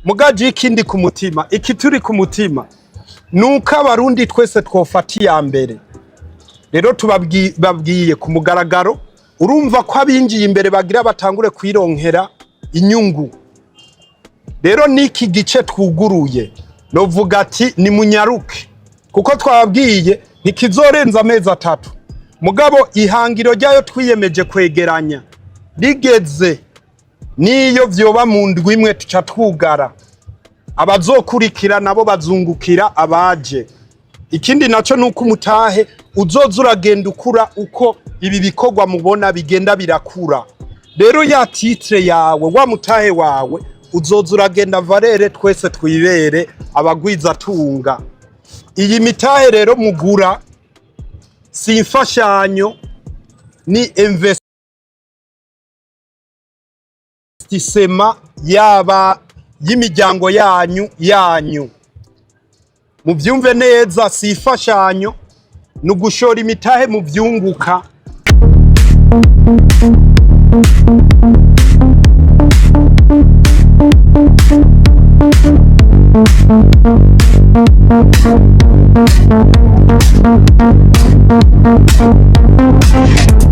mugaji ikindi ku mutima, ikituri ku mutima nuko abarundi twese twofata iya mbere. Rero tubabwiye ku mugaragaro, urumva ko abinjiye imbere bagira batangure kwironkera inyungu. Rero niki gice twuguruye novuga ati ni munyaruke, kuko twababwiye ntikizorenza amezi 3. Mugabo ihangiro ryayo twiyemeje kwegeranya rigeze niyo vyoba mu ndwi imwe tuca twugara, abazokurikira nabo bazungukira abaje. Ikindi naco nuko umutahe uzoza uragenda ukura uko ibi bikorwa mubona bigenda birakura. Rero ya titre yawe, wa mutahe wawe uzoza uragenda valere twese twibere abagwiza tunga. Iyi mitahe rero mugura si imfashanyo, ni investissement yaba y'imiryango yanyu. Muvyumve neza, si imfashanyo, ni ugushora imitahe mu vyunguka.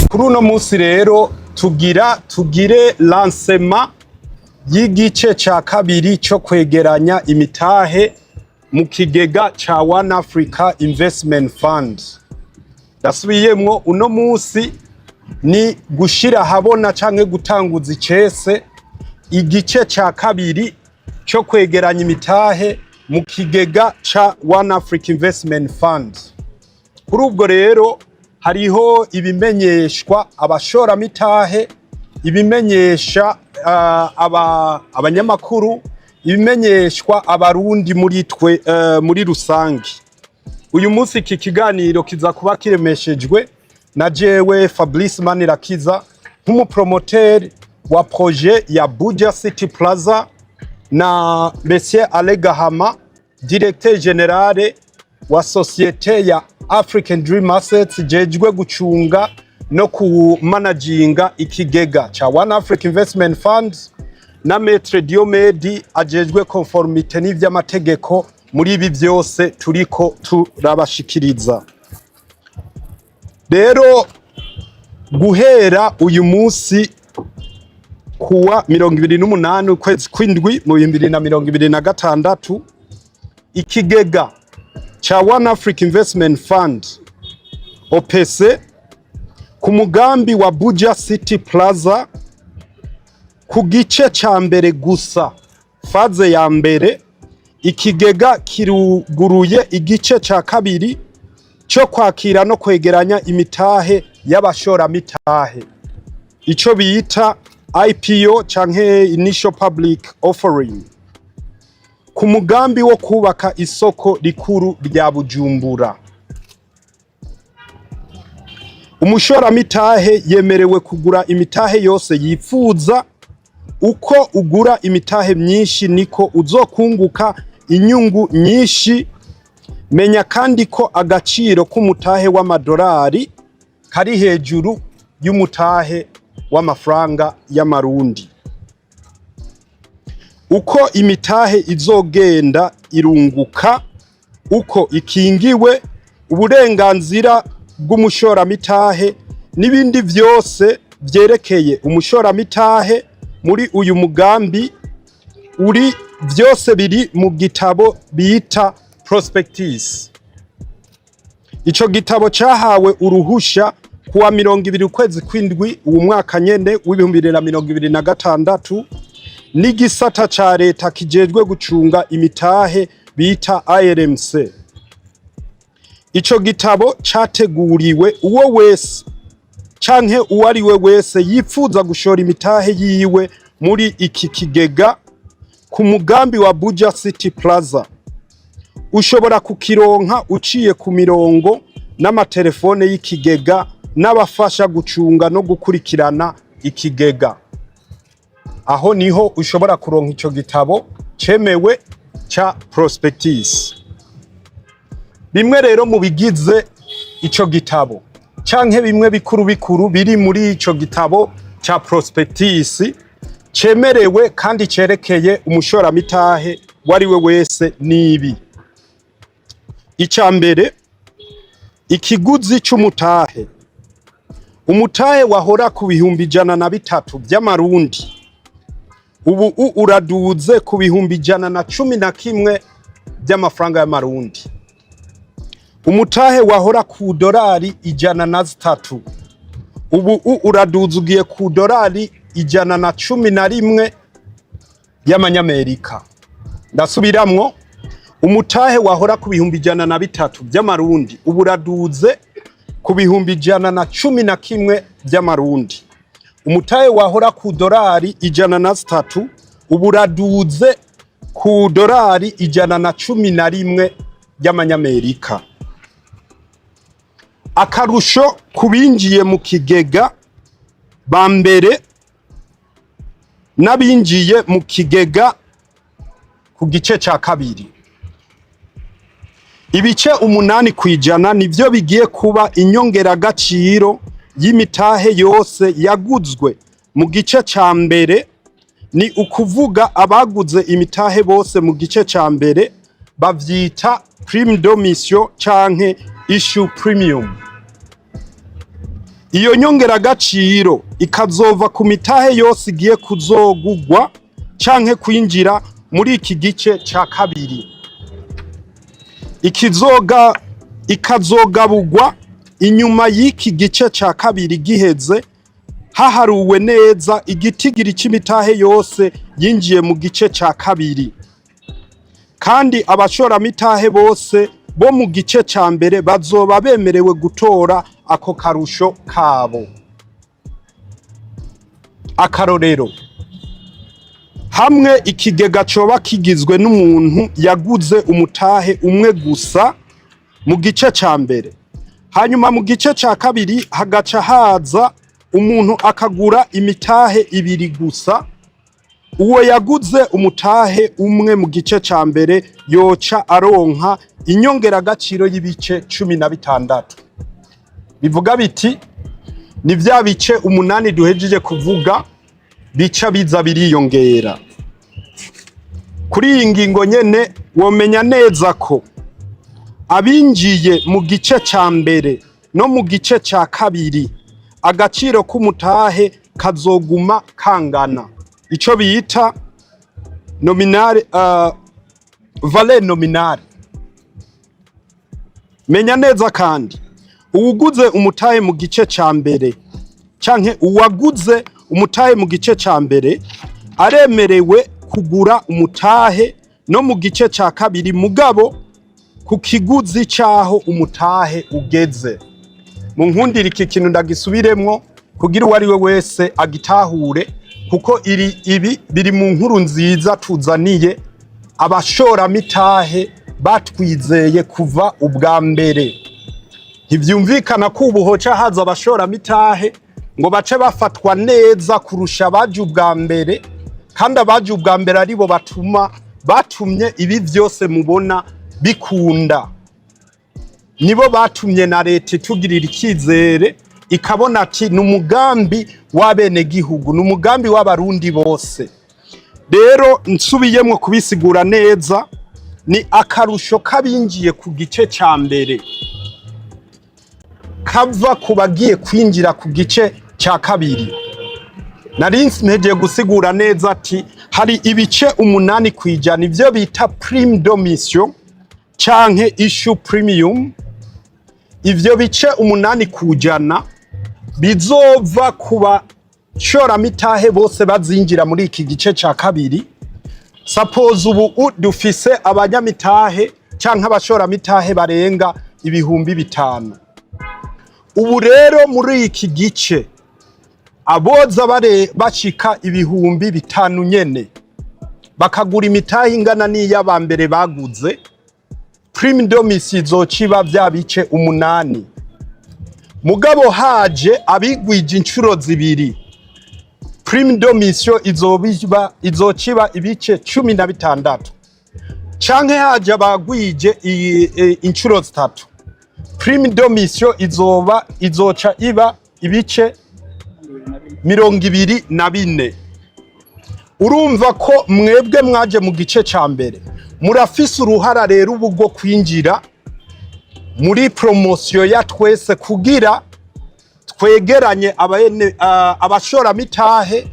Kuri uno munsi rero tugire lancement y'igice ca kabiri cyo kwegeranya imitahe mu kigega ca One Africa Investment Fund. Dasubiyemwo, uno munsi ni gushira habona canke gutanguza icese igice ca kabiri cyo kwegeranya imitahe mu kigega ca One Africa Investment Fund. Kuri ubwo rero hariho ibimenyeshwa abashora mitahe, ibimenyesha abanyamakuru, ibimenyeshwa abarundi muri rusangi. Uyu munsi iki kiganiro kiza kuba kiremeshejwe na jewe Fabrice Manirakiza nk'umupromoteur wa projet ya Buja City Plaza, na Monsieur Alegahama, directeur general wa societe ya African Dream Assets jejwe gucunga no ku managinga ikigega cha One Africa Investment Funds, na Maître Diomedi ajejwe conformité n'ivy'amategeko muri ibi byose turiko turabashikiriza. Rero guhera uyu munsi kuwa 28 ukwezi kw'indwi mu 2026 ikigega cha One Africa Investment Fund OPC ku mugambi wa Buja City Plaza ku gice ca mbere gusa, faze ya mbere, ikigega kiruguruye igice ca kabiri cyo kwakira no kwegeranya imitahe y'abashora mitahe, ico bita IPO canke Initial Public Offering, ku mugambi wo kubaka isoko rikuru rya Bujumbura. Umushora mitahe yemerewe kugura imitahe yose yifuza. Uko ugura imitahe myinshi niko uzokunguka inyungu nyinshi. Menya kandi ko agaciro k'umutahe w'amadolari kari hejuru y'umutahe w'amafaranga y'amarundi. Uko imitahe izogenda irunguka, uko ikingiwe, uburenganzira bw'umushora mitahe n'ibindi vyose vyerekeye umushora mitahe muri uyu mugambi vyose biri mu gitabo bita prospectus. Ico gitabo cahawe uruhusha kuwa 20 ukwezi kw'indwi uwu mwaka nyene w'2026 n'igisata ca leta kijejwe gucunga imitahe bita IRMC. Ico gitabo categuriwe uwo wese canke uwariwe wese yifuza gushora imitahe yiwe muri iki kigega ku mugambi wa Buja City Plaza. Ushobora kukironka uciye ku mirongo n'amatelefone y'ikigega n'abafasha gucunga no gukurikirana ikigega. Aho niho ushobora kuronka ico gitabo cemewe ca prospectus. Bimwe rero mu bigize ico gitabo canke bimwe bikuru biri muri ico gitabo ca prospectus cemerewe kandi cerekeye umushoramitahe wariwe wese nibi. Icambere, ikiguzi c'umutahe. Umutahe wahora ku bihumbi 103 by'amarundi ubu uraduze ku bihumbi 111 by'amafaranga y'amarundi. Umutahe wahora ku dolari 103 ubu uraduze ugiye ku dolari 111 y'amanyamerika. Ndasubiramwo, umutahe wahora ku bihumbi 103 by'amarundi ubu uraduze ku bihumbi 111 by'amarundi. Umutahe wahora ku dolari 103 ubu uraduze ku dolari 111 y'amanyamerika. Akarusho kubinjiye mu kigega ba mbere n'abinjiye mu kigega ku gice ca kabiri. Ibice 8% nivyo bigiye kuba inyongeragaciro y'imitahe yose yaguzwe mu gice ca mbere. Ni ukuvuga abaguze imitahe bose mu gice ca mbere bavyita prime d'omission canke issue premium. Iyo nyongeragaciro ikazova ku mitahe yose igiye kuzogugwa canke kwinjira muri iki gice ca kabiri. Ikazogabugwa inyuma y'iki gice ca kabiri giheze, haharuwe neza igitigiri c'imitahe yose yinjiye mu gice ca kabiri. Kandi abashoramitahe bose bo mu gice ca mbere bazoba bemerewe gutora ako karusho kabo. Akarorero, hamwe ikigega coba kigizwe n'umuntu yaguze umutahe umwe gusa mu gice ca mbere, hanyuma mu gice ca kabiri hagaca haza umuntu akagura imitahe ibiri gusa, uwo yaguze umutahe umwe mu gice ca mbere yoca aronka inyongeragaciro y'ibice 16. Bivuga biti ni vya bice 8 duhejeje kuvuga bica biza biriyongera. Kuri iyi ngingo nyene womenya neza ko abinjiye mu gice ca mbere no mu gice ca kabiri agaciro k'umutahe kazoguma kangana, ico bita nominale valeur nominale. Menya neza kandi uwuguze umutahe mu gice ca mbere canke uwaguze umutahe mu gice ca mbere aremerewe kugura umutahe no mu gice ca kabiri, mugabo ku kiguzi caho umutahe ugeze. Mu nkundira iki kintu ndagisubiremwo kugira uwo ari we wese agitahure, kuko ibi biri mu nkuru nziza tuzaniye abashoramitahe batwizeye kuva ubwa mbere. Ntivyumvikana ko ubu hoca haza abashoramitahe ngo bace bafatwa neza kurusha abaje ubwa mbere, kandi abaje ubwa mbere aribo batumye ibi vyose mubona bikunda. Nibo batumye na leta itugirira ikizere ikabona ati ni umugambi w'abenegihugu, ni umugambi w'abarundi bose. Rero nsubiyemwo kubisigura neza, ni akarusho kabinjiye ku gice ca mbere kava kubagiye kwinjira ku gice ca kabiri. Nari mpegeye gusigura neza ati hari ibice 8% ivyo bita prime d'omission canke issue premium. Ivyo bice 8% bizova kuba shoramitahe bose bazinjira muri iki gice ca kabiri. Suppose ubu dufise abanyamitahe canke abashoramitahe barenga ibihumbi 5. Ubu rero muri iki gice aboza bashika ibihumbi 5 nyene bakagura imitahe ingana n'iy'abambere baguze, prime d'omission izociba vya bice 8. Mugabo haje abigwije incuro zibiri, prime d'omission izociba ibice 16. Canke haje abagwije incuro 3, prime d'omission izoca iba ibice 24. urumva ko mwebwe mwaje mu gice ca mbere murafise uruhara rero ubu bwo kwinjira muri promotion ya twese kugira twegeranye abashora mitahe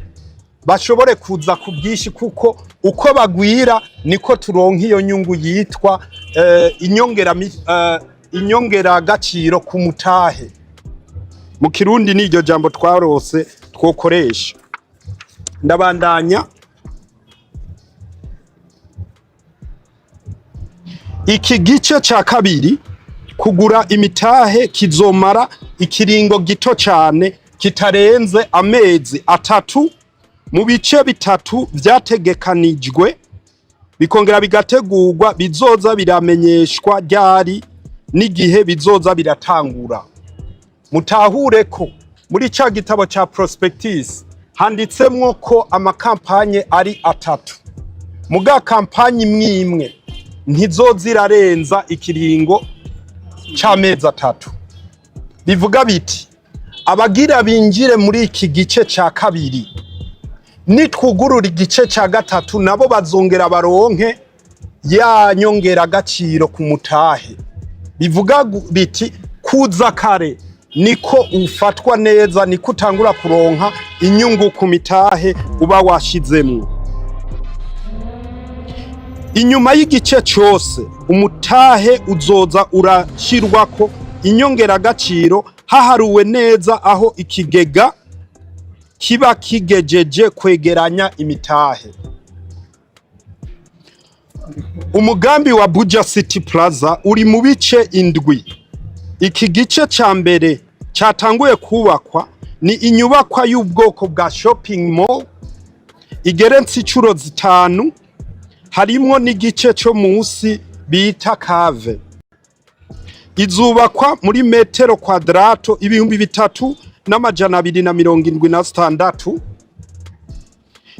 bashobore kuza ku bwinshi, kuko uko bagwira niko turonka iyo nyungu yitwa inyongera gaciro ku mutahe. Mu Kirundi n'iryo jambo twarose twokoresha. Ndabandanya. Iki gice ca kabiri kugura imitahe kizomara ikiringo gito cyane kitarenze amezi 3 mu bice bitatu vyategekanijwe, bikongera bigategurwa, bizoza biramenyeshwa ryari n'igihe bizoza biratangura. Mutahure ko muri ca gitabo ca prospectus handitsemwo ko amakampanye ari 3, muga kampanye imwe ntizozirarenza ikiringo c'amezi 3. Bivuga biti abagira binjire muri iki gice ca kabiri nitwugurura igice ca gatatu nabo bazongera baronke ya nyongera gaciro ku mutahe. Bivuga biti kuza kare niko ufatwa neza, niko utangura kuronka inyungu ku mitahe uba washizemwo. Inyuma y'igice cyose umutahe uzoza urashirwako inyongera gaciro haharuwe neza aho ikigega kiba kigejeje kwegeranya imitahe. Umugambi wa Buja City Plaza uri mu bice 7. Iki gice ca mbere cyatanguye kubakwa ni inyubakwa y'ubwoko bwa shopping mall igerenze incuro 5, harimwo n'igice cyo munsi bita cave. Izubakwa muri metero kwadrato 3276.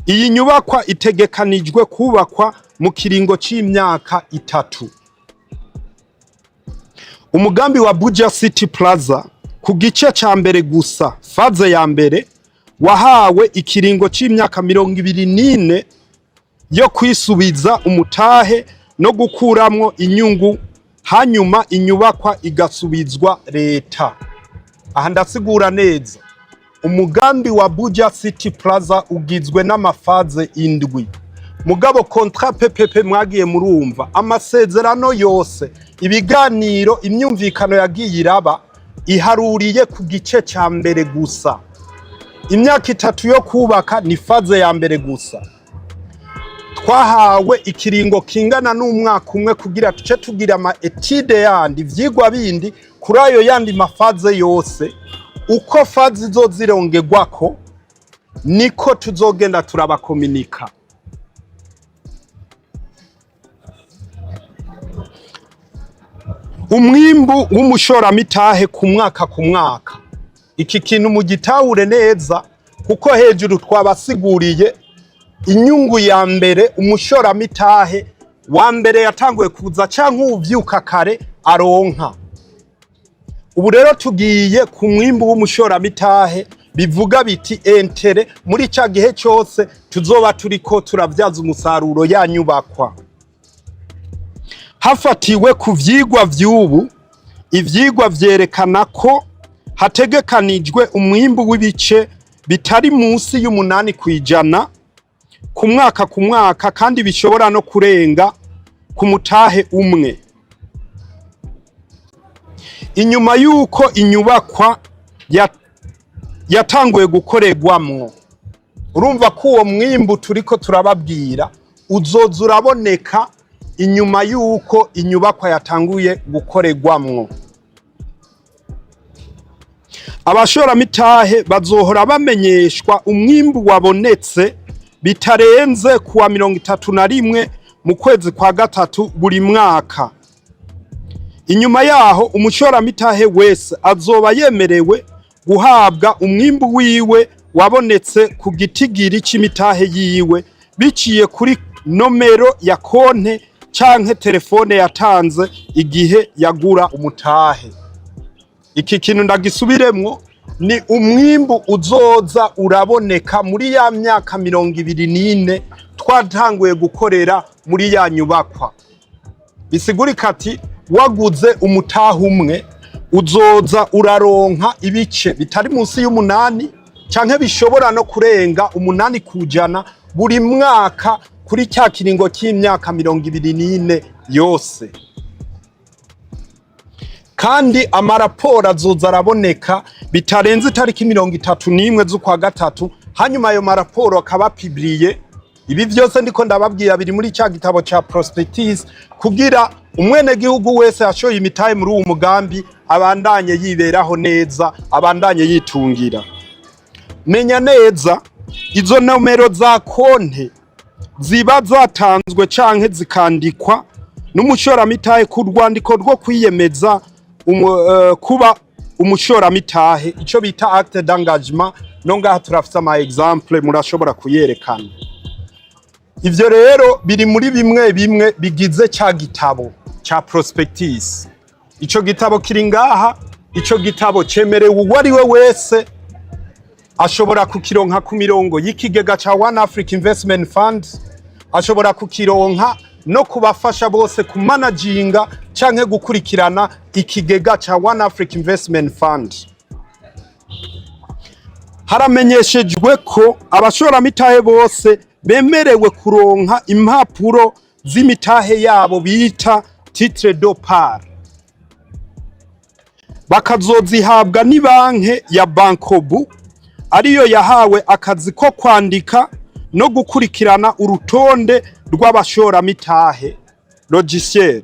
Iyi nyubakwa itegekanijwe kubakwa mu kiringo c'imyaka 3. Umugambi wa Buja City Plaza ku gice ca mbere gusa, faze ya mbere, wahawe ikiringo c'imyaka 24 yo kwisubiza umutahe no gukuramwo inyungu, hanyuma inyubakwa igasubizwa leta. Aha ndasigura neza, umugambi wa Buja City Plaza ugizwe n'amafaze 7. Mugabo contrat PPP mwagiye murumva, amasezerano yose, ibiganiro, imyumvikano yagiye iraba iharuriye ku gice ca mbere gusa. Imyaka 3 yo kubaka ni faze ya mbere gusa. Twahawe ikiringo kingana n'umwaka umwe kugira tuce tugira ama etide yandi vyigwa bindi kuri ayo yandi mafaze yose. Uko faze zozirongegwako niko tuzogenda turabakomunika. Umwimbu w'umushora mitahe ku mwaka. Iki kintu mugitahure neza kuko hejuru twabasiguriye inyungu ya mbere umushora mitahe wa mbere yatanguye kuza canke uvyuka kare aronka. Ubu rero tugiye ku mwimbu w'umushora mitahe, bivuga biti entere muri ca gihe cyose tuzoba turiko turavyaza umusaruro ya nyubakwa. Hafatiwe ku vyigwa vy'ubu, ivyigwa vyerekana ko hategekanijwe umwimbu w'ibice bitari munsi y'8 kwijana ku mwaka, kandi bishobora no kurenga ku mutahe umwe. Inyuma yuko inyubakwa yatanguye gukoregwamwo, urumva ko uwo mwimbu turiko turababwira uzoza uraboneka inyuma yuko inyubakwa yatanguye gukoregwamwo. Abashora mitahe bazohora bamenyeshwa umwimbu wabonetse bitarenze kuwa 31 mu kwezi kwa gatatu buri mwaka. Inyuma yaho umushora mitahe wese azoba yemerewe guhabwa umwimbu wiwe wabonetse ku gitigiri c'imitahe yiwe biciye kuri nomero ya konte canke telefone yatanze igihe yagura umutahe. Iki kintu ndagisubiremwo, ni umwimbu uzoza uraboneka muri ya myaka 24 twatanguye gukorera muri ya nyubakwa. Bisigurika ati waguze umutaha umwe uzoza uraronka ibice bitari munsi y'umunani canke bishobora no kurenga umunani kujana buri mwaka kuri cya kiringo cy'imyaka 24 yose. Kandi amaraporo azoza araboneka bitarenze itariki 31 z'ukwa gatatu, hanyuma ayo maraporo akaba publiye. Ibi byose ndiko ndababwira biri muri cya gitabo ca prospectus kugira umwene gihugu wese ashoye imitahe muri uwo mugambi abandanye yiberaho neza, abandanye yitungira. Menya neza izo nomero za konte ziba zatanzwe canke zikandikwa n'umushoramitahe ku rwandiko rwo kwiyemeza kuba umushoramitahe, ico bita acte d'engagement. Nonga turafite ama exemple murashobora kuyerekana. Ivyo rero biri muri bimwe bigize ca gitabo ca prospectus. Ico gitabo kiri ngaha, ico gitabo cemerewe uwari we wese ashobora kukironka ku mirongo y'ikigega ca One Africa Investment Fund, ashobora kukironka no kubafasha bose ku managinga canke gukurikirana ikigega ca One Africa Investment Fund. Haramenyeshejwe ko abashoramitahe bose bemerewe kuronka impapuro z'imitahe yabo bita titre de part, bakazozihabwa ni banke ya Bankobu ariyo yahawe akazi ko kwandika no gukurikirana urutonde rw'abashoramitahe logiciel.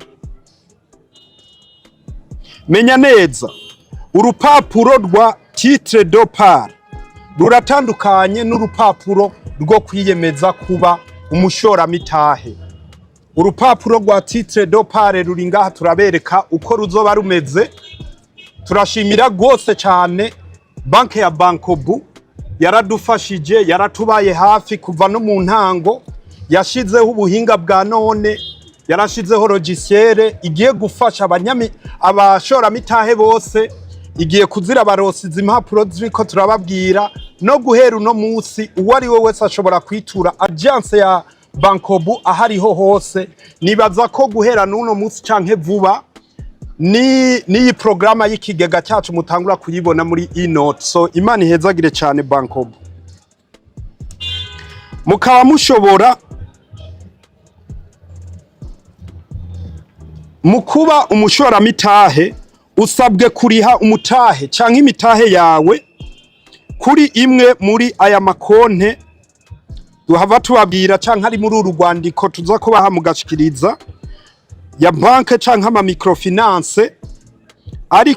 Menya neza urupapuro rwa titre de part ruratandukanye n'urupapuro rwo kwiyemeza kuba umushoramitahe. Urupapuro rwa titre de part ruri ngaha turabereka uko ruzoba rumeze. Turashimira gose cyane banke ya Bankobu yaradufashije, yaratubaye hafi kuva no mu ntango, yashizeho ubuhinga bwa none, yarashizeho logiciel igiye gufasha abashoramitahe bose, igiye kuzira barosiza impapuro ziriko turababwira. No guhera uno munsi uwari we wese ashobora kwitura agence ya Bankobu ahariho hose. Nibaza ko guhera n'uno munsi canke vuba ni programa y'ikigega cyacu mutangura kuyibona muri e-note. So imana ihezagire cyane Bankobu. Mukaba mushobora mukuba umushoramitahe usabwe kuriha umutahe canke imitahe yawe kuri imwe muri aya makonte duhava tubabwira canke ari muri uru rwandiko tuza kubaha mugashikiriza ya banke canke ama microfinance ari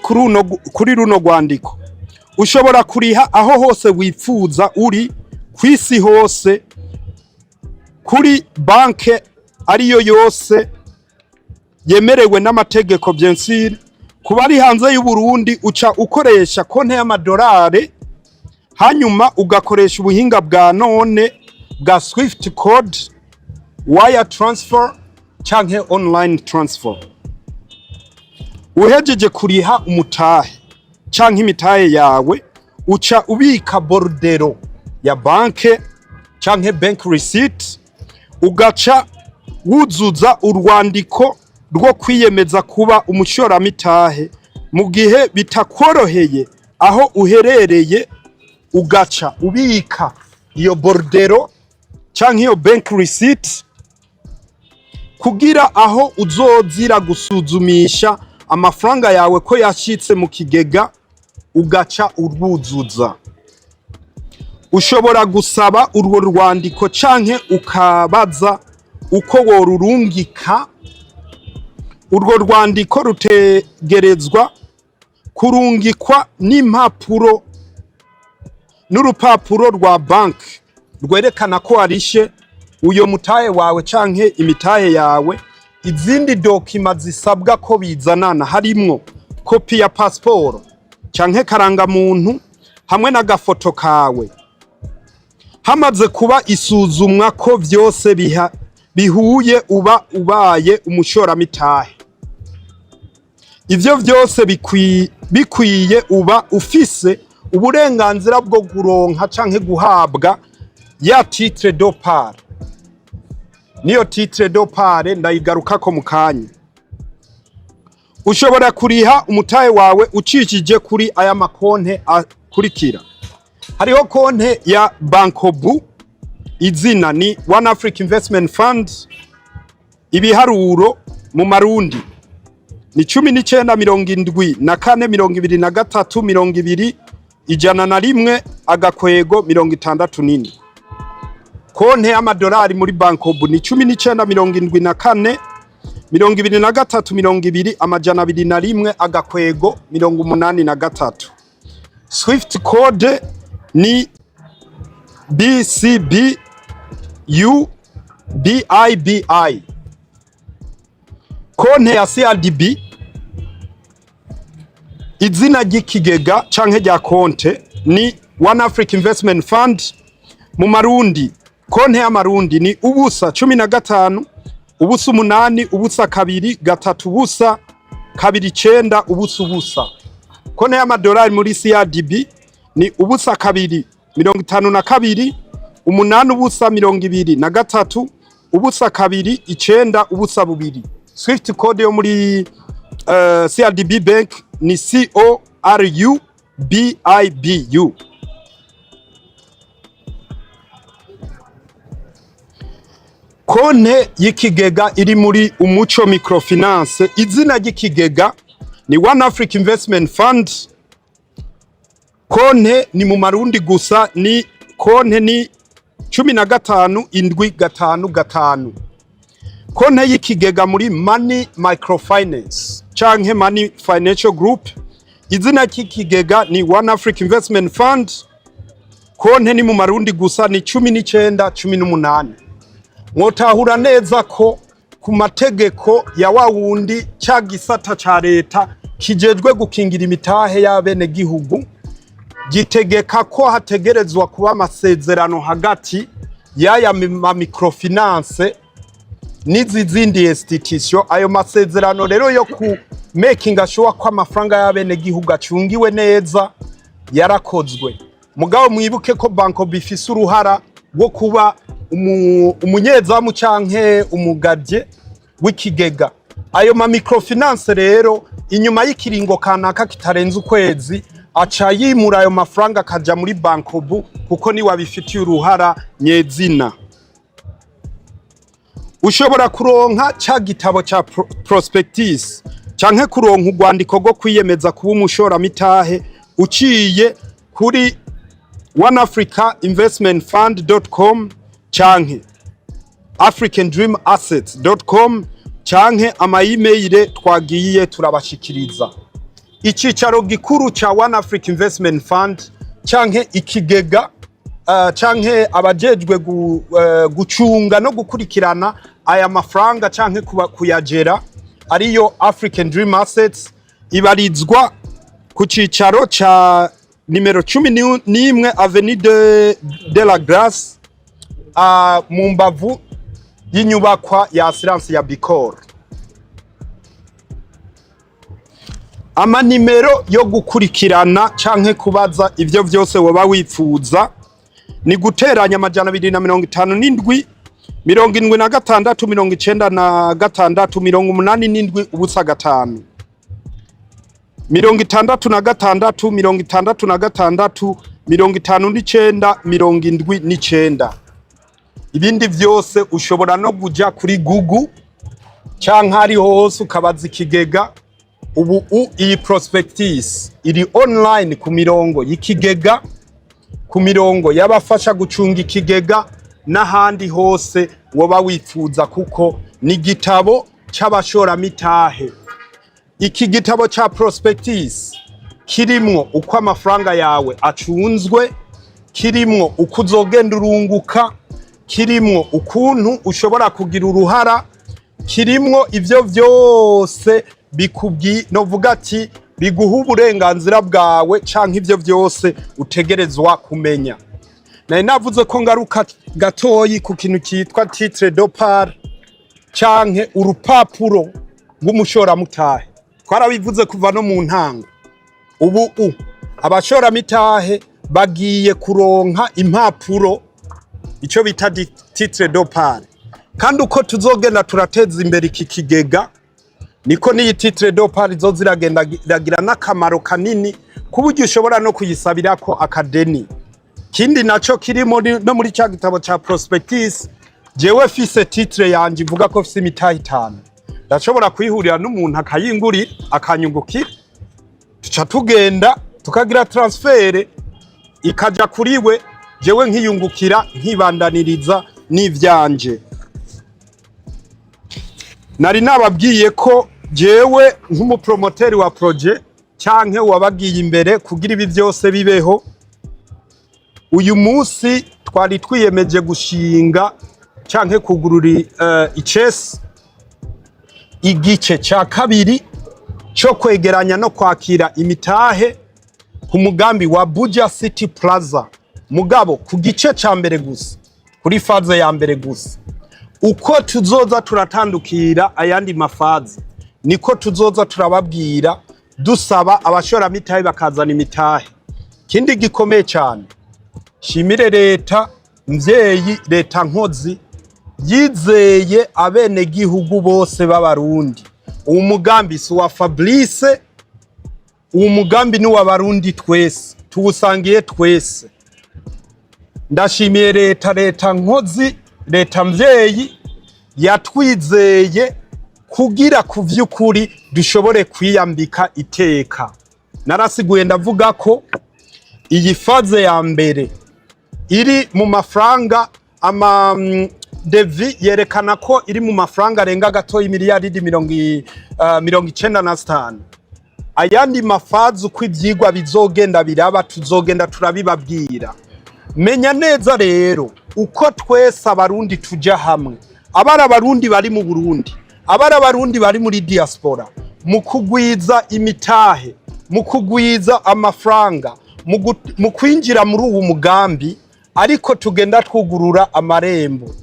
kuri runo rwandiko. Ushobora kuriha aho hose wifuza uri kwisi hose kuri banke ariyo yose yemerewe n'amategeko bien sûr. Kuba ari hanze y'Uburundi uca ukoresha konte y'amadolari, hanyuma ugakoresha ubuhinga bwa none bwa Swift code, wire transfer canke online transfer. Uhejeje kuriha umutahe canke imitahe yawe uca ubika bordero ya banke canke bank receipt, ugaca wuzuza urwandiko rwo kwiyemeza kuba umushoramitahe. Mu gihe bitakoroheye aho uherereye ugaca ubika iyo bordero canke iyo bank receipt kugira aho uzozira gusuzumisha amafaranga yawe ko yashitse mu kigega ugaca urwuzuza. Ushobora gusaba urwo rwandiko canke ukabaza uko worurungika. Urwo rwandiko rutegerezwa kurungikwa n'impapuro n'urupapuro rwa banki rwerekana ko warishe uyo mutahe wawe canke imitahe yawe. Izindi dokima zisabwa ko bizanana harimwo kopi ya passport canke karangamuntu hamwe n'agafoto kawe. Hamaze kuba isuzumwa ko vyose bihuye uba ubaye umushoramitahe. Ivyo vyose bikwiye uba ufise uburenganzira bwo kuronka canke guhabwa ya titre de part. Niyo titre de part ndayigarukako mu kanya. Ushobora kuriha umutahe wawe ucishije kuri aya makonte akurikira. Hariho konte ya Bankobu, izina ni One Africa Investment Fund, ibiharuro mu marundi ni 1974 agakwego 64. Konte y'amadolari muri Bankobu ni 1974 23 agakwego 83. Swift code ni BCBU BIBI. Konte ya CRDB, izina ry'ikigega canke rya konte ni One Africa Investment Fund mu marundi. Konte y'amarundi ni ubusa 15 ubusa 8 ubusa 2 gatatu ubusa 29 ubusa ubusa. Konte y'amadolari muri CRDB ni ubusa 2 52 8 ubusa 23 ubusa 2 9 ubusa 2. Swift code yo muri CRDB Bank ni CORUBIBU. Konte y'ikigega iri muri Umuco Microfinance, izina ry'ikigega ni One Africa Investment Fund. Konte ni mu marundi gusa, ni konte ni 15 Konte y'ikigega muri Money Microfinance canke Money Financial Group, izina ry'ikigega ni One Africa Investment Fund. Konte ni mu marundi gusa, ni 19 Mwotahura neza ko ku mategeko ya wawundi ca gisata ca leta kijejwe gukingira imitahe y'abene gihugu, gitegeka ko hategerezwa kuba amasezerano hagati y'aya microfinance n'izindi institution. Ayo masezerano rero yo ku making sure ko amafaranga y'abene gihugu acungiwe neza yarakozwe. Mugabo mwibuke ko banko bifise uruhara wo kuba umunyezamu canke umugavye w'ikigega. Ayo microfinance rero inyuma y'ikiringo kanaka kitarenze ukwezi aca yimura ayo mafaranga akaja muri Bankobu kuko ni wabifitiye uruhara nyezina. Ushobora kuronka ca gitabo ca prospectus canke kuronka urwandiko rwo kwiyemeza kuba umushoramitahe uciye kuri oneafricainvestmentfund.com canke africandreamassets.com canke ama-email twagiye turabashikiriza. Icicaro gikuru ca One Africa Investment Fund canke ikigega canke abajejwe gucunga no gukurikirana aya mafaranga canke kuyagera ariyo African Dream Assets, ibarizwa ku cicaro ca nimero 11 Avenue de la Grace mu mbavu y'inyubakwa ya assurance ya Bikor. Ama nimero yo gukurikirana canke kubaza ivyo vyose woba wifuza ni guteranya 257 76 96 87 ubusa 5 66 66 59 79. Ibindi vyose ushobora no kuja kuri Google canke ari hose ukabaza ikigega. Ubu iyi prospectus iri online ku mirongo y'ikigega, ku mirongo y'abafasha gucunga ikigega n'ahandi hose woba wifuza, kuko ni gitabo c'abashoramitahe. Iki gitabo ca prospectus kirimwo uko amafaranga yawe acunzwe, kirimwo uko uzogenda urunguka, kirimwo ukuntu ushobora kugira uruhara, kirimwo ivyo vyose novuga ati biguha uburenganzira bwawe canke ivyo vyose utegerezwa kumenya. Nari navuze ko ngaruka gatoyi ku kintu kitwa titre de part canke urupapuro rw'umushoramutahe. Twarabivuze kuva no mu ntango. Ubu abashoramitahe bagiye kuronka impapuro ico bita titre de part, kandi uko tuzogenda turateza imbere iki kigega niko niyi titre de part izoziragenda iragira n'akamaro kanini kuburyo ushobora no kuyisabirako akadeni. Kindi naco kirimo no muri cya gitabo ca prospectus, jewe fise titre yanje ivuga ko fise imitahe 5, ndashobora kwihurira n'umuntu akayingurira akanyungukira, tuca tugenda tukagira transfert ikaja kuriwe, jewe nkiyungukira nkibandaniriza n'ivyanje. Nari nababwiye ko jewe nk'umupromoteri wa projet cyanke wabagiye imbere kugira ibi byose bibeho, uyu munsi twari twiyemeje gushinga cyanke kugurura icesi igice ca kabiri cyo kwegeranya no kwakira imitahe ku mugambi wa Buja City Plaza, mugabo ku gice ca mbere gusa, kuri faze ya mbere gusa. Uko tuzoza turatandukira ayandi mafaze niko tuzoza turababwira, dusaba abashoramitahe bakazana imitahe. Kindi gikomeye cyane, shimire leta mvyeyi, leta nkozi yizeye abene gihugu bose b'abarundi. Uwo mugambi si wa Fabrice, uwo mugambi ni w'abarundi twese, tuwusangiye twese. Ndashimiye leta nkozi, leta mvyeyi yatwizeye kugira kuvy'ukuri dushobore kwiyambika iteka. Narasiguye ndavuga ko iyi faze ya mbere iri mu mafaranga devi yerekana ko iri mu mafaranga arenga gato y'imiliyaridi 95. Ayandi mafazi uko ivyigwa bizogenda biraba tuzogenda turabibabwira. Menya neza rero uko twese abarundi tuja hamwe, abari abarundi bari mu Burundi, abari abarundi bari muri diaspora, mu kugwiza imitahe, mu kugwiza amafaranga, mu kwinjira muri uwo mugambi, ariko tugenda twugurura amarembo.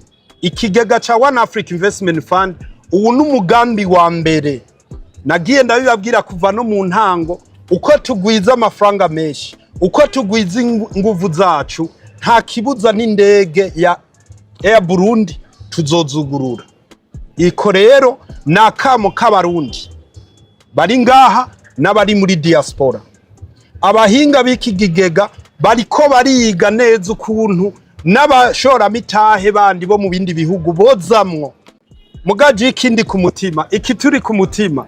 Ikigega ca One Africa Investment Fund ubu n'umugambi wa mbere. Nagiye ndabibabwira kuva no mu ntango, uko tugwiza amafaranga menshi, uko tugwiza inguvu zacu, nta kibuza n'indege ya Air Burundi tuzozugurura. Iko rero nakamo k'abarundi bari ngaha n'abari muri diaspora. Abahinga b'iki kigega bariko bariga neza ukuntu n'abashoramitahe bandi bo mu bindi bihugu bozamwo. Mugaje ikindi ku mutima, iki turi ku mutima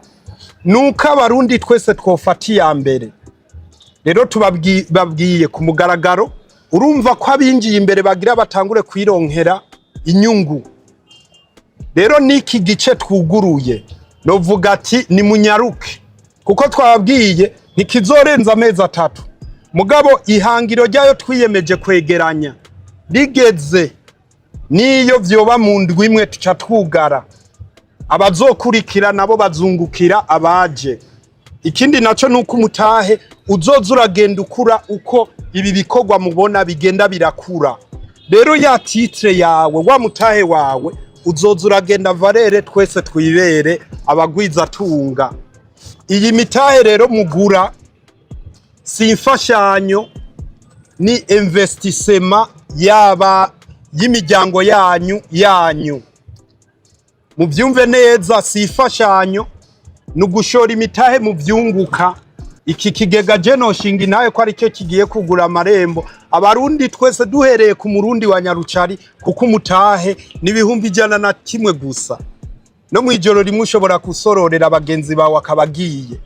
nuko abarundi twese twofata ya mbere. Rero tubabwiye ku mugaragaro, urumva ko abinjiye imbere bagira batangure kwironkera inyungu. Rero niki gice twuguruye novuga ati ni munyaruke, kuko twababwiye ntikizorenza amezi 3. Mugabo ihangiro ryayo twiyemeje kwegeranya rigeze, niyo vyoba mu ndwi imwe tuca twugara, abazokurikira nabo bazungukira abaje. Ikindi naco nuko umutahe uzoza uragenda ukura uko ibi bikorwa mubona bigenda birakura. Rero ya titre yawe, wa mutahe wawe uzoza uragenda valere twese twibere abagwiza tunga. Iyi mitahe rero mugura si imfashanyo, ni investissement yaba y'imiryango yanyu. Muvyumve neza, si imfashanyo, nugushora imitahe mu vyunguka. Iki kigega je noshinga intahe ko ari cyo kigiye kugura amarembo abarundi twese, duhereye ku murundi wa Nyarucari, kuko umutahe n'ibihumbi 101 gusa. No mwijoro rimwe ushobora kusororera abagenzi bawe akabagiye.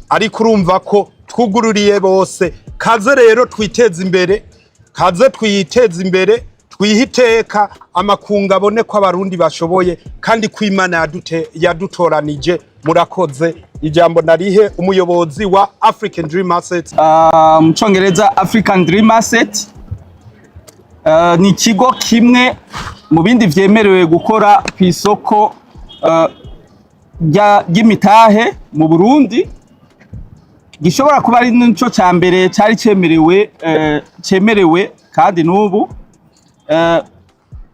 Ariko urumva ko twugururiye bose. Kaze rero twiteze imbere, kaze twiteze imbere, twihiteka amakunga abone ko abarundi bashoboye, kandi kw'Imana yadutoranije. Murakoze. Ijambo narihe umuyobozi wa African Dream Asset. Mu Congereza African Dream Asset ni ikigo kimwe mu bindi vyemerewe gukora ku isoko ry'imitahe mu Burundi, gishobora kuba ari nico ca mbere cari cemerewe kandi n'ubu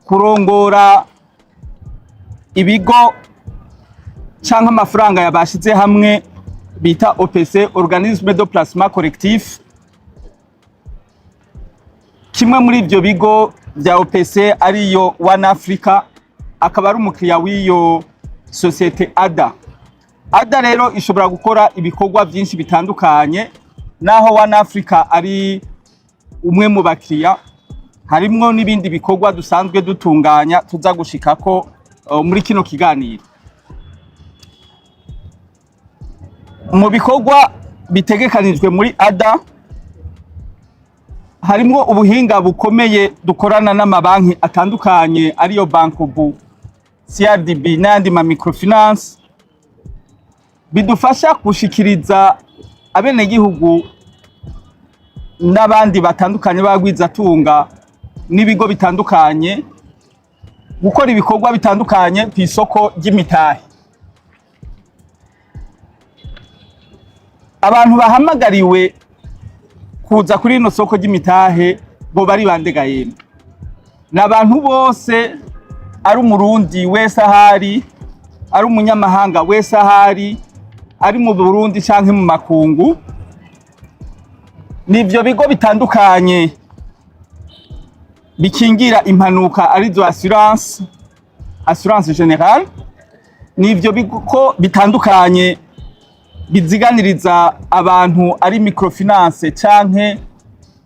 kurongora ibigo canke amafaranga yabashize hamwe bita OPC, Organisme de Placement Collectif. Kimwe muri ivyo bigo vya OPC ariyo One Africa, akaba ari umukiriya w'iyo societe ADA. ADA rero ishobora gukora ibikorwa vyinshi bitandukanye, naho One Africa ari umwe mu bakiriya, harimwo n'ibindi bikorwa dusanzwe dutunganya tuza gushikako muri kino kiganiro. Mu bikorwa bitegekanijwe muri ADA harimwo ubuhinga bukomeye dukorana n'amabanki atandukanye ariyo Bankobu, CRDB n'andi ma microfinance, bidufasha gushikiriza abenegihugu n'abandi batandukanye bagwizatunga n'ibigo bitandukanye gukora ibikorwa bitandukanye ku isoko ry'imitahe. Abantu bahamagariwe kuza kuri ino soko ry'imitahe bo bari bandegayemwe, n'abantu bose, ari umurundi wese ahari, ari umunyamahanga wese ahari, ari mu Burundi canke mu makungu. Nivyo bigo bitandukanye bikingira impanuka arizo assurance générale, nivyo bigo bitandukanye biziganiriza abantu ari microfinance canke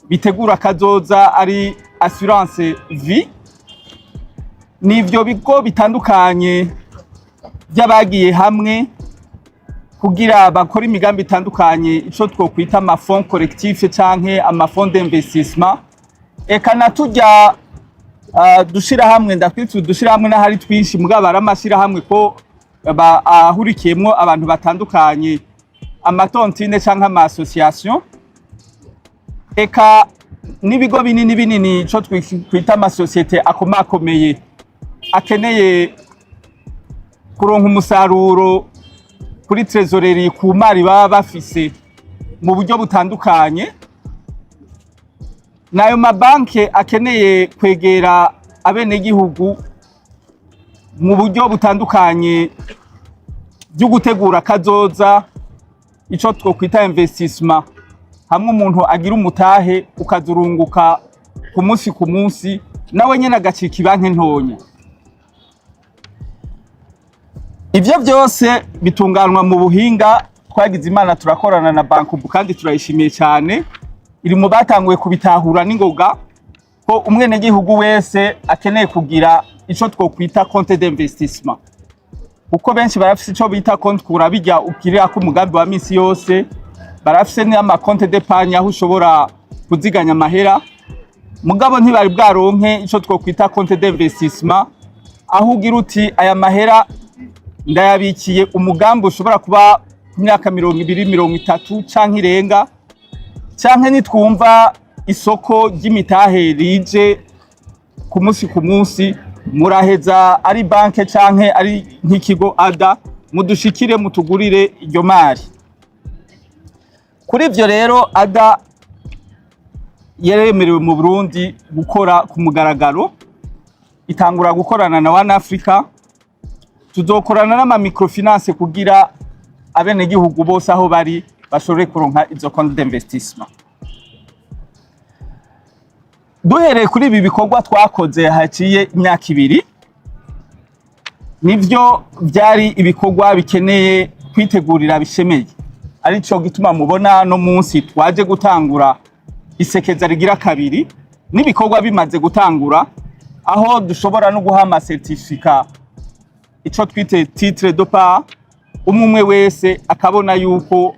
bitegura kazoza ari assurance vie, nivyo bigo bitandukanye by'abagiye hamwe kugira bakora imigambi itandukanye, ico twokwita ama fonds collectif canke ama fonds d'investissement. Eka natujya dushira hamwe, ndakwitse dushira hamwe n'ahari twinshi mugabo aramashira hamwe ko ahurikiyemwo abantu batandukanye, amatontine canke ama association. Eka n'ibigo binini binini, ico twita ama societe akomakomeye akeneye kuronka umusaruro kuri trezorerie ku mari baba bafise mu buryo butandukanye. Nayo mabanki akeneye kwegera abenegihugu mu buryo butandukanye byo gutegura kazoza, ico twokwita investissement. Hamwe umuntu agira umutahe ukazurunguka ku munsi nawe nyene agacika ibanki ntonya. Ivyo byose bitunganwa mu buhinga twagize Imana turakorana na Bankobu kandi turayishimiye cyane. Iri mu batanguye kubitahura n'ingoga ko umwenegihugu wese akeneye kugira ico twokwita compte d'investissement, kuko benshi barafise ico bita compte kurabijya ukirira ko umugambi wa misi yose, barafise n'ama compte d'épargne aho ushobora kuziganya amahera, mugabo ntibari bwaronke ico twokwita compte d'investissement aho ugira uti aya mahera ndayabikiye umugambi ushobora kuba ku myaka 20, 30 canke irenga, canke nitwumva isoko ry'imitahe rije ku munsi muraheza ari banke canke ari nk'ikigo ADA mudushikire mutugurire iryo mari. Kuri ivyo rero ADA yaremerewe mu Burundi gukora ku mugaragaro, itangura gukorana na One Africa. Tuzokorana n'ama microfinance kugira abenegihugu bose aho bari bashobore kuronka izo compte d'investissement. Duhereye kuri ibi bikorwa twakoze haciye imyaka 2, nivyo byari ibikorwa bikeneye kwitegurira bishemeye, arico gituma mubona no munsi twaje gutangura isekeza rigira 2 n'ibikorwa bimaze gutangura, aho dushobora no guha ama certificat, ico twite titre de part, umwe wese akabona yuko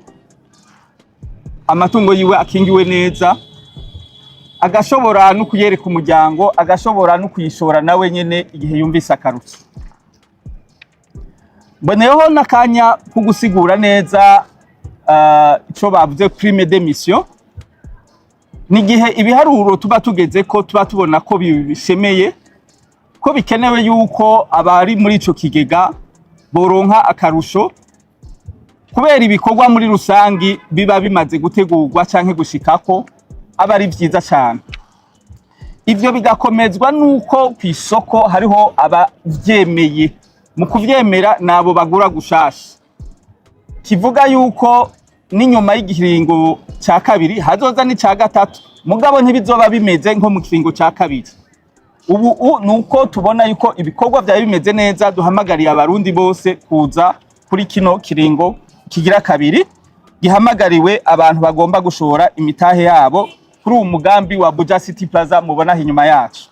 amatungo yiwe akingiwe neza, agashobora no kuyereka umuryango, agashobora no kuyishora nawe nyene igihe yumvise akarutse. Boneyeho nakanya kugusigura neza ico bavuze prime d'émission. Nigihe ibiharuro tuba tugeze ko tuba tubona ko bishemeye, ko bikenewe yuko abari muri ico kigega boronka akarusho, kubera ibikorwa muri rusangi biba bimaze gutegurwa canke gushikako aba ari vyiza cyane. Ivyo bigakomezwa nuko ku isoko hariho abavyemeye, mu kuvyemera nabo bagura gushasha. kivuga yuko n'inyuma y'igiringo cya kabiri hazoza n'icya gatatu, mugabo ntibizoba bimeze nko mu kiringo cya kabiri. Ubu nuko tubona yuko ibikorwa byawe bimeze neza, duhamagariye abarundi bose kuza kuri kino kiringo kigira kabiri gihamagariwe abantu bagomba gushora imitahe yabo kuri uwo mugambi wa Buja City Plaza mubona inyuma yacu.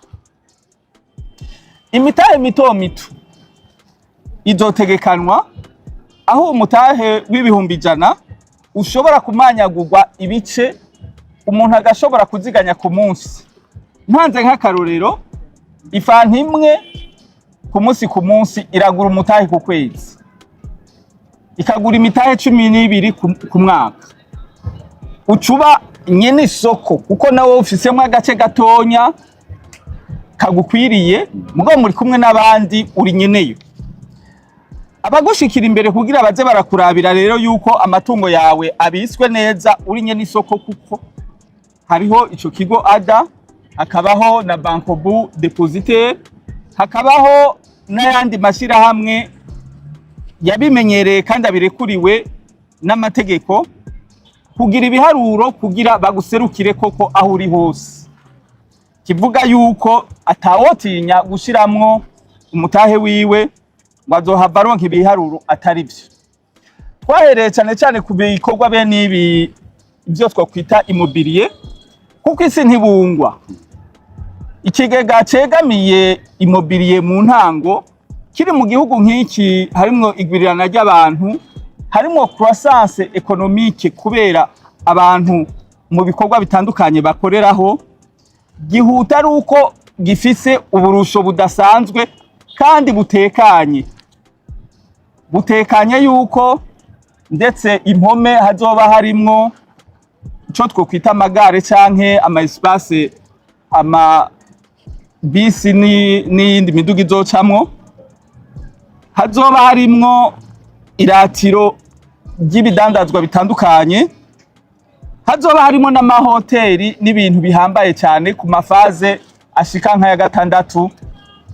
Imitahe mito mito izotegekanwa aho umutahe w'ibihumbi 100 ushobora kumanyagurwa ibice umuntu agashobora kuziganya ku munsi. Ntanze nk'akarorero, ifanta imwe ku munsi iragura umutahe ku kwezi, ikagura imitahe 12 ku mwaka. Ucuba nyene isoko kuko nawe ufisemo agace gatonya kagukwiriye, mugo muri kumwe n'abandi uri nyeneyo. Abagushikira imbere kugira baze barakurabira rero yuko amatungo yawe abiswe neza uri nyene isoko, kuko hariho ico kigo ada, hakabaho na bankobu depositaire, hakabaho n'ayandi mashirahamwe yabimenyereye kandi abirekuriwe n'amategeko kugira ibiharuro kugira baguserukire koko aho uri hose. Kivuga yuko atawotinya gushiramwo umutahe wiwe ngo azohava aronka ibiharuro atari byo. Twahereye cyane cyane ku bikorwa bene ibi byo twakwita immobilier, kuko isi ntibungwa. Ikigega cegamiye immobilier mu ntango kiri mu gihugu nk'iki harimwo igwirirana ry'abantu, harimwo croissance économique kubera abantu mu bikorwa bitandukanye bakoreraho, gihuta ari uko gifise uburusho budasanzwe kandi butekanye yuko ndetse impome hazoba harimwo ico twokwita amagare canke ama espace ama bisi n'iyindi miduga izocamwo, hazoba harimwo iratiro ry'ibidandazwa bitandukanye, hazoba harimo n'amahoteli n'ibintu bihambaye cyane ku mafaze ashika nk'aya 6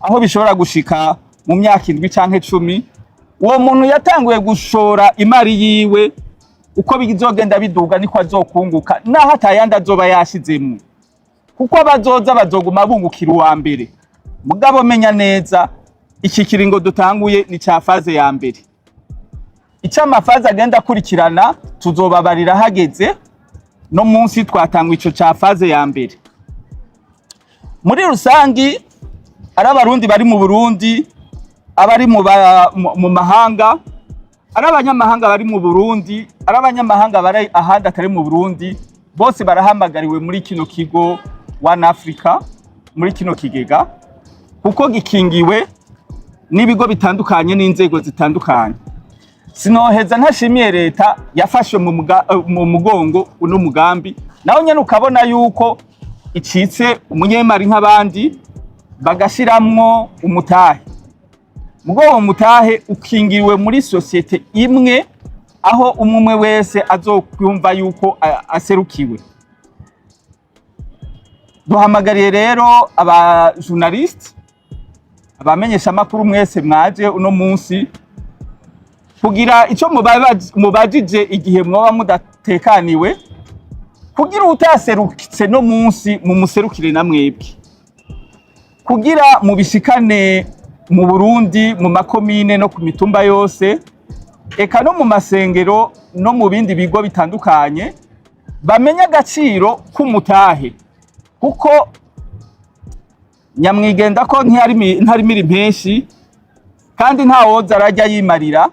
aho bishobora gushika mu myaka 7 canke 10. Uwo muntu yatanguye gushora imari yiwe, uko bizogenda biduga niko azokunguka naho atayandi azoba yashizemo, kuko abazoza bazoguma bungukira uwa mbere. Mugabo menya neza iki kiringo dutanguye ni cya faze ya mbere. Icamafaze agenda kurikirana tuzobabarira hageze, no munsi twatangwa ico cya faze ya mbere. Muri rusangi ari abarundi bari mu Burundi, abari mu mahanga, ari abanyamahanga bari mu Burundi, ari abanyamahanga bari ahandi atari mu Burundi, bose barahamagariwe muri kino kigo One Africa, muri kino kigega, kuko gikingiwe n'ibigo bitandukanye n'inzego zitandukanye. Sinoheza ntashimiye leta yafashe mu mugongo uno mugambi, naho nyene ukabona yuko icitse umunyemari nk'abandi bagashiramwo umutahe. Mugo umutahe ukingiriwe muri societe imwe, aho umwe wese azokumva yuko aserukiwe. Duhamagariye rero aba journaliste, abamenyesha makuru mwese mwaje uno munsi kugira ico mubajije igihe mwoba mudatekaniwe, kugira utaserukitse no munsi mu muserukire na mwebwe, kugira mubishikane mu Burundi mu makomine no ku mitumba yose, eka no mu masengero no mu bindi bigo bitandukanye, bamenye agaciro k'umutahe, kuko nyamwigenda ko ntari miri mpenshi kandi nta woza arajya yimarira,